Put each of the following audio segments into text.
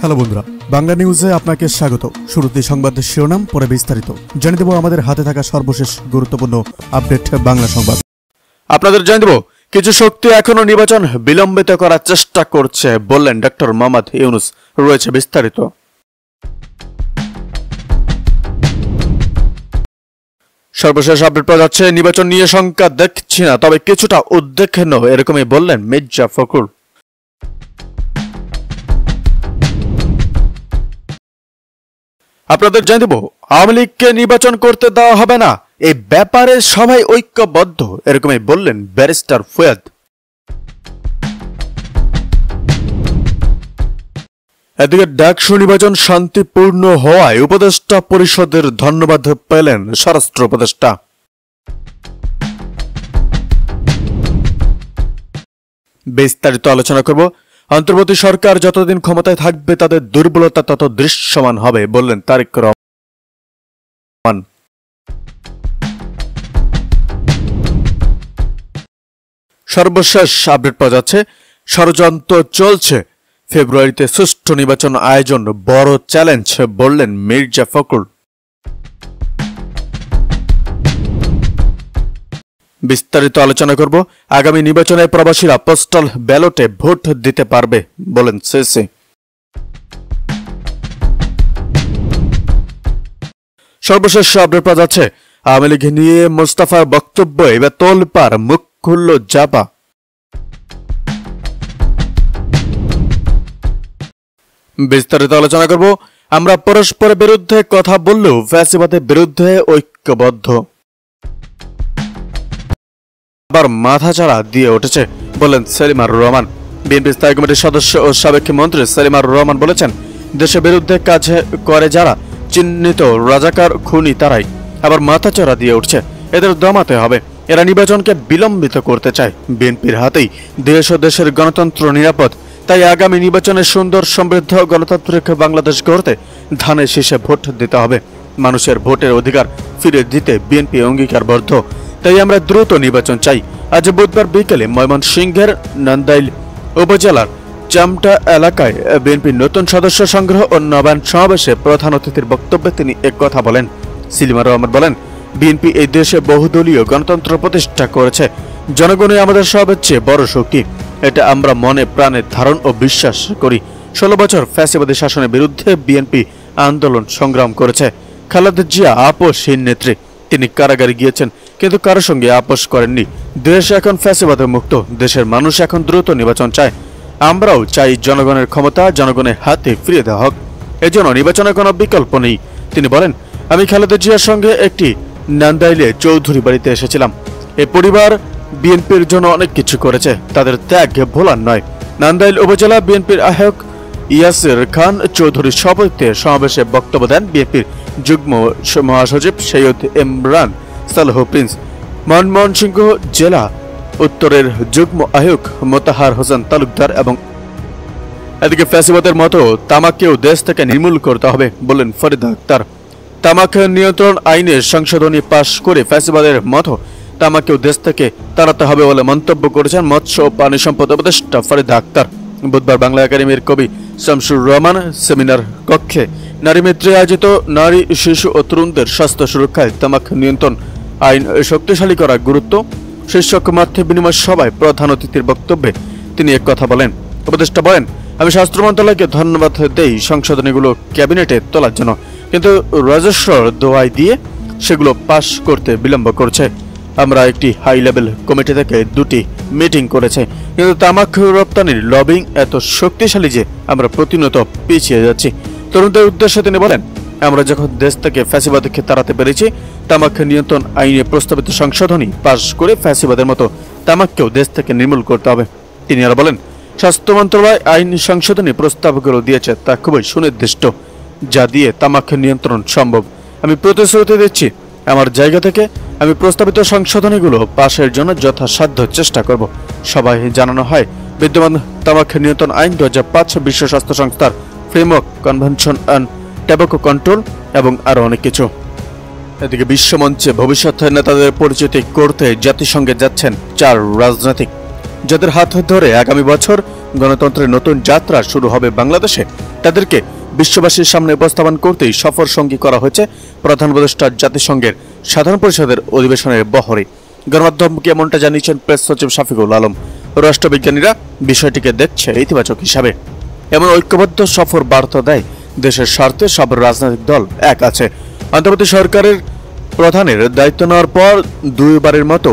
Hello বন্ধুরা, বাংলা নিউজে আপনাকে স্বাগত। শুরুতে সংবাদের শিরোনাম, পরে বিস্তারিত জানিয়ে দেব আমাদের হাতে থাকা সর্বশেষ গুরুত্বপূর্ণ আপডেট বাংলা সংবাদ। আপনাদের জানিয়ে দেব, কিছু শক্তি এখনো নির্বাচন বিলম্বিত করার চেষ্টা করছে বললেন ডক্টর মোহাম্মদ ইউনূস। রয়েছে বিস্তারিত। সর্বশেষ আপডেট পাওয়া যাচ্ছে, নির্বাচন নিয়ে শঙ্কা দেখছি না, তবে কিছুটা উদ্বেগহীন এরকমই বললেন মির্জা ফখরুল। আপনাদের জানিয়ে দেব, আওয়ামী লীগকে নির্বাচন করতে দেওয়া হবে না, এই ব্যাপারে সবাই ঐক্যবদ্ধ এরকমই বললেন ব্যারিস্টার ফুয়াদ। এদিকে ডাকসু নির্বাচন শান্তিপূর্ণ হওয়ায় উপদেষ্টা পরিষদের ধন্যবাদ পেলেন স্বরাষ্ট্র উপদেষ্টা। বিস্তারিত আলোচনা করব। অন্তর্বর্তী সরকার যতদিন ক্ষমতায় থাকবে তাদের দুর্বলতা তত দৃশ্যমান হবে বললেন তারেক রহমান। সর্বশেষ আপডেট পাওয়া যাচ্ছে, ষড়যন্ত্র চলছে, ফেব্রুয়ারিতে সুষ্ঠু নির্বাচন আয়োজন বড় চ্যালেঞ্জ বললেন মির্জা ফখরুল। বিস্তারিত আলোচনা করব। আগামী নির্বাচনে প্রবাসীরা পোস্টাল ব্যালটে ভোট দিতে পারবে বলেন সিসি। সর্বশেষ আপডেট পাওয়া যাচ্ছে, আওয়ামী লীগ নিয়ে মোস্তফার বক্তব্য এবার তোলপাড়, মুখ খুলল জাপা। বিস্তারিত আলোচনা করব। আমরা পরস্পরের বিরুদ্ধে কথা বললেও ফ্যাসিবাদের বিরুদ্ধে ঐক্যবদ্ধ। আবার মাথাচাড়া দিয়ে উঠেছে বলেন সেলিমার রহমান। বিএনপি স্থায়ী কমিটির সদস্য ও সাবেক মন্ত্রী সেলিমার রহমান বলেছেন, দেশের বিরুদ্ধে কাজ করে যারা চিহ্নিত রাজাকার খুনি তারাই আবার মাথাচাড়া দিয়ে উঠছে, এদের দমাতে হবে। এরা নির্বাচনকে বিলম্বিত করতে চায়। বিএনপির হাতেই দেশ ও দেশের গণতন্ত্র নিরাপদ, তাই আগামী নির্বাচনে সুন্দর সমৃদ্ধ গণতান্ত্রিক বাংলাদেশ গড়তে ধানের শীষে ভোট দিতে হবে। মানুষের ভোটের অধিকার ফিরে দিতে বিএনপি অঙ্গীকারবদ্ধ, তাই আমরা দ্রুত নির্বাচন চাই। আজ বুধবার বিকেলে ময়মনসিংহের নান্দাইল উপজেলার চামটা এলাকায় বিএনপির নতুন সদস্য সংগ্রহ ও নবায়ন সমাবেশে প্রধান অতিথির বক্তব্যে তিনি একথা বলেন। সেলিমার রহমান বলেন, বিএনপি এই দেশে বহুদলীয় গণতন্ত্র প্রতিষ্ঠা করেছে। জনগণই আমাদের সবচেয়ে বড় শক্তি, এটা আমরা মনে প্রাণে ধারণ ও বিশ্বাস করি। 16 বছর ফ্যাসিবাদী শাসনের বিরুদ্ধে বিএনপি আন্দোলন সংগ্রাম করেছে। খালেদা জিয়া আপোষহীন নেত্রী, তিনি কারাগারে গিয়েছেন কিন্তু কারোর সঙ্গে আপোষ করেননি। দেশ এখন ফ্যাসিবাদে মুক্ত, দেশের মানুষ এখন দ্রুত নির্বাচন চায়। আমরাও চাই জনগণের ক্ষমতা জনগণের হাতে ফিরিয়ে দেওয়া হোক, এজন্য নির্বাচনের কোনো বিকল্প নেই। তিনি বলেন, আমি খালেদা জিয়ার সঙ্গে একটি নান্দাইলে চৌধুরী বাড়িতে এসেছিলাম। এই পরিবার বিএনপির জন্য অনেক কিছু করেছে, তাদের ত্যাগ ভোলার নয়। নান্দাইল উপজেলা বিএনপির আহ্বায়ক ইয়াসির খান চৌধুরীর সভাপতিত্বে সমাবেশে বক্তব্য দেন বিএনপির যুগ্ম মহাসচিব সৈয়দ ইমরান সালহ প্রিন্স, ময়মনসিংহ জেলা উত্তরের যুগ্ম আহ্বায়ক মোতাহার হোসেন তালুকদার এবং এদিকে ফ্যাসিবাদের মতো তামাককেও দেশ থেকে নির্মূল করতে হবে বললেন ফরিদা আক্তার। তামাক নিয়ন্ত্রণ আইনের সংশোধনী পাশ করে ফ্যাসিবাদের মতো তামাককেও দেশ থেকে তাড়াতে হবে বলে মন্তব্য করেছেন মৎস্য ও পানি সম্পদ উপদেষ্টা ফরিদা আক্তার। বুধবার বাংলা একাডেমির কবি শামসুর রহমান সেমিনার কক্ষে নারী মিত্রে আয়োজিত নারী শিশু ও তরুণদের স্বাস্থ্য সুরক্ষায় তামাক নিয়ন্ত্রণ আইন শক্তিশালী করার গুরুত্ব শীর্ষক মত বিনিময় সভায় প্রধান অতিথির বক্তব্যে তিনি এক কথা বলেন। উপদেষ্টা বলেন, আমি স্বাস্থ্য মন্ত্রণালয়কে ধন্যবাদ দেই সংশোধনীগুলো ক্যাবিনেটে তোলার জন্য, কিন্তু রাজস্ব দোয়াই দিয়ে সেগুলো পাশ করতে বিলম্ব করছে। আমরা একটি হাই লেভেল কমিটি থেকে 2টি মিটিং করেছে, কিন্তু তামাক রপ্তানির লবিং এত শক্তিশালী যে আমরা প্রতিনিয়ত পিছিয়ে যাচ্ছি। তরুণদের উদ্দেশ্যে তিনি বলেন, আমরা যখন দেশ থেকে ফ্যাসিবাদকে তাড়াতে পেরেছি, তামাক নিয়ন্ত্রণ আইনে প্রস্তাবিত সংশোধনী পাশ করে ফ্যাসিবাদের মতো তামাককেও দেশ থেকে নির্মূল করতে হবে। তিনি আরো বলেন, স্বাস্থ্য মন্ত্রণালয় আইন সংশোধনী প্রস্তাবগুলো দিয়েছে তা খুবই সুনির্দিষ্ট, যা দিয়ে তামাক নিয়ন্ত্রণ সম্ভব। আমি প্রতিশ্রুতি দিচ্ছি, আমার জায়গা থেকে আমি প্রস্তাবিত সংশোধনীগুলো পাশের জন্য যথাসাধ্য চেষ্টা করব। সবাই জানানো হয়, বিদ্যমান তামাক নিয়ন্ত্রণ আইন 2005 বিশ্ব স্বাস্থ্য সংস্থার ফ্রেমওয়ার্ক কনভেনশন অন ট্যাবাকো কন্ট্রোল এবং আরো অনেক কিছু। এদিকে বিশ্বমঞ্চে ভবিষ্যতের নেতাদের পরিচিতি করতে জাতিসংঘে যাচ্ছেন 4 রাজনীতিক, যাদের হাত ধরে আগামী বছর গণতন্ত্রের নতুন যাত্রা শুরু হবে বাংলাদেশে, তাদেরকে বিশ্ববাসীর সামনে উপস্থাপন করতেই সফর সঙ্গী করা হয়েছে প্রধান উপদেষ্টা জাতিসংঘের সাধারণ পরিষদের অধিবেশনের বহরে। গণমাধ্যমকে এমনটা জানিয়েছেন প্রেস সচিব শফিকুল আলম। রাষ্ট্রবিজ্ঞানীরা বিষয়টিকে দেখছে ইতিবাচক হিসাবে। এমন ঐক্যবদ্ধ সফর বার্তা দেয় দেশের স্বার্থে সব রাজনৈতিক দল এক আছে। অন্তর্বর্তী সরকারের প্রধানের দায়িত্ব নেওয়ার পর দুইবারের মতো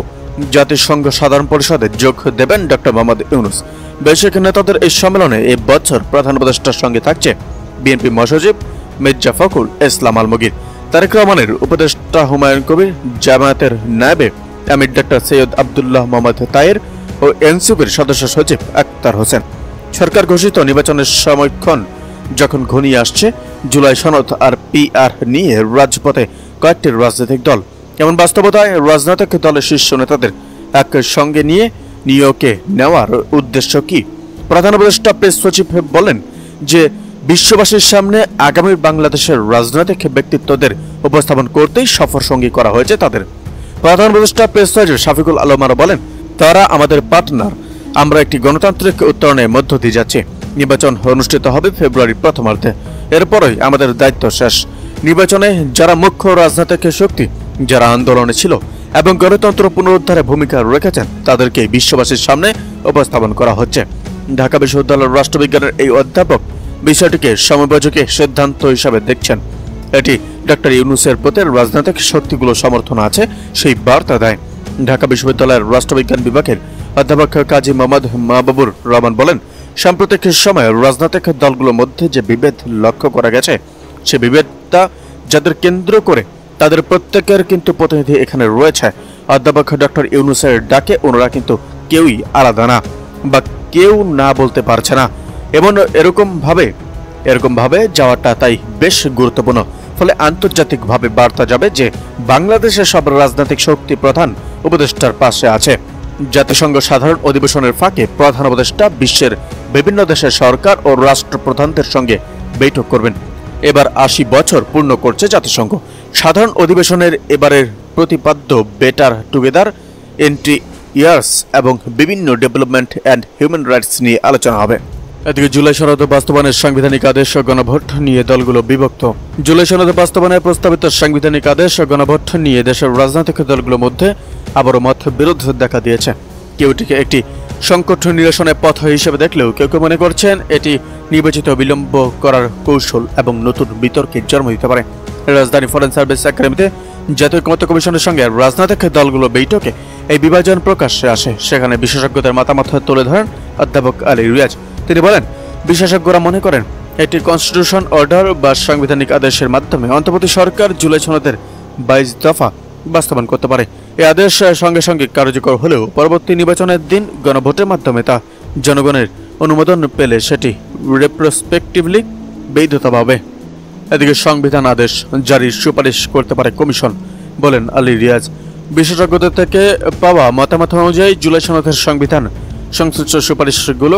জাতিসংঘ সাধারণ পরিষদে যোগ দেবেন ডক্টর মোহাম্মদ ইউনূস। বৈশ্বিক নেতাদের এই সম্মেলনে এই বছর প্রধান উপদেষ্টার সঙ্গে থাকছে বিএনপি মহাসচিব মির্জা ফখরুল ইসলাম আলমগীর, তারেক রহমানের উপদেষ্টা হুমায়ুন কবির, জামায়াতের নায়েবে আমির ডক্টর সৈয়দ আব্দুল্লাহ মোহাম্মদ তায়ের ও এনসিপির সদস্য সচিব আক্তার হোসেন। সরকার ঘোষিত নির্বাচনের সময়ক্ষণ যখন ঘনিয়ে আসছে, জুলাই সনদ আর পিআর নিয়ে রাজপথে কয়েকটি রাজনৈতিক দল। এমন বাস্তবতায় রাজনৈতিক দলের শীর্ষ নেতাদের এক সঙ্গে নিয়ে নিয়োগে নেওয়ার উদ্দেশ্য কি? প্রধান উপদেষ্টা প্রেস সচিব বলেন যে বিশ্ববাসীর সামনে আগামী বাংলাদেশের রাজনৈতিক ব্যক্তিত্বদের উপস্থাপন করতেই সফর সঙ্গী করা হয়েছে তাদের। প্রধান উপদেষ্টা প্রেস সচিব শফিকুল আলম আরও বলেন, তারা আমাদের পার্টনার। আমরা একটি গণতান্ত্রিক উত্তরণের মধ্য দিয়ে যাচ্ছি। নির্বাচন অনুষ্ঠিত হবে ফেব্রুয়ারির প্রথমার্ধে। এরপরই আমাদের দায়িত্ব শেষ। নির্বাচনে যারা মুখ্য রাজনৈতিক শক্তি, যারা আন্দোলনে ছিল এবং গণতন্ত্র পুনরুদ্ধারে ভূমিকা রেখেছেন, তাদেরকে বিশ্ববাসীর সামনে উপস্থাপন করা হচ্ছে। ঢাকা বিশ্ববিদ্যালয়ের রাষ্ট্রবিজ্ঞানের এই অধ্যাপক বিষয়টিকে সময়োপযোগী সিদ্ধান্ত হিসাবে দেখছেন। এটি ডক্টর ইউনূসের প্রতি রাজনৈতিক শক্তিগুলো সমর্থন আছে সেই বার্তা দেয়। ঢাকা বিশ্ববিদ্যালয়ের রাষ্ট্রবিজ্ঞান বিভাগের অধ্যাপক কাজী মোহাম্মদ মাহবুবুর রহমান বলেন, সাম্প্রতিক সময়ে রাজনৈতিক দলগুলোর মধ্যে যে বিভেদ লক্ষ্য করা গেছে, সে বিভেদটা যাদের কেন্দ্র করে তাদের প্রত্যেকের কিন্তু প্রতিনিধি এখানে রয়েছে। অধ্যাপক ডক্টর ইউনূসের ডাকে ওনারা কিন্তু কেউই আলাদা না বা কেউ না বলতে পারছে না। এরকম ভাবে যাওয়াটা তাই বেশ গুরুত্বপূর্ণ। ফলে আন্তর্জাতিকভাবে বার্তা যাবে যে বাংলাদেশের সব রাজনৈতিক শক্তি প্রধান উপদেষ্টার পাশে আছে। জাতিসংঘ সাধারণ অধিবেশনের ফাঁকে প্রধান উপদেষ্টা বিশ্বের বিভিন্ন দেশের সরকার ও রাষ্ট্রপ্রধানদের সঙ্গে বৈঠক করবেন। এবার ৮০ বছর পূর্ণ করছে জাতিসংঘ। সাধারণ অধিবেশনের এবারের প্রতিপাদ্য বেটার টুগেদার, এন্ট্রি ইয়ার্স এবং বিভিন্ন ডেভেলপমেন্ট অ্যান্ড হিউম্যান রাইটস নিয়ে আলোচনা হবে। এদিকে জুলাই সনদ বাস্তবায়নের সাংবিধানিক আদেশ ও গণভোট নিয়ে দলগুলো বিভক্ত। জুলাই সনদ বাস্তবায়নের প্রস্তাবিত সাংবিধানিক আদেশ ও গণভোট নিয়ে দেশের রাজনৈতিক দলগুলোর মধ্যে আবারও মতবিরোধ দেখা দিয়েছে। কেউ এটিকে একটি সংকট নিরসনের পথ হিসেবে দেখলেও কেউ কেউ মনে করছেন এটি নির্বাচিত বিলম্ব করার কৌশল এবং নতুন বিতর্কের জন্ম দিতে পারে। রাজধানী ফরেন সার্ভিস একাডেমিতে জাতীয় ঐকমত্য কমিশনের সঙ্গে রাজনৈতিক দলগুলো বৈঠকে এই বিভাজন প্রকাশ্যে আসে। সেখানে বিশেষজ্ঞদের মতামত তুলে ধরেন অধ্যাপক আলী রিয়াজ। তিনি বলেন, বিশেষজ্ঞরা মনে করেন এটি কনস্টিটিউশন অর্ডার বা সাংবিধানিক আদেশের মাধ্যমে অন্তর্বর্তী সরকার জুলাই সনদের 22 দফা বাস্তবায়ন করতে পারে। এই আদেশ সঙ্গে সঙ্গে কার্যকর হলেও পরবর্তী নির্বাচনের দিন গণভোটের মাধ্যমে তা জনগণের অনুমোদন পেলে সেটি রেট্রোস্পেক্টিভলি বৈধতা পাবে। এদিকে সংবিধান আদেশ জারির সুপারিশ করতে পারে কমিশন, বলেন আলী রিয়াজ। বিশেষজ্ঞদের থেকে পাওয়া মতামত অনুযায়ী জুলাই সনদের সংবিধান সংশ্লিষ্ট সুপারিশগুলো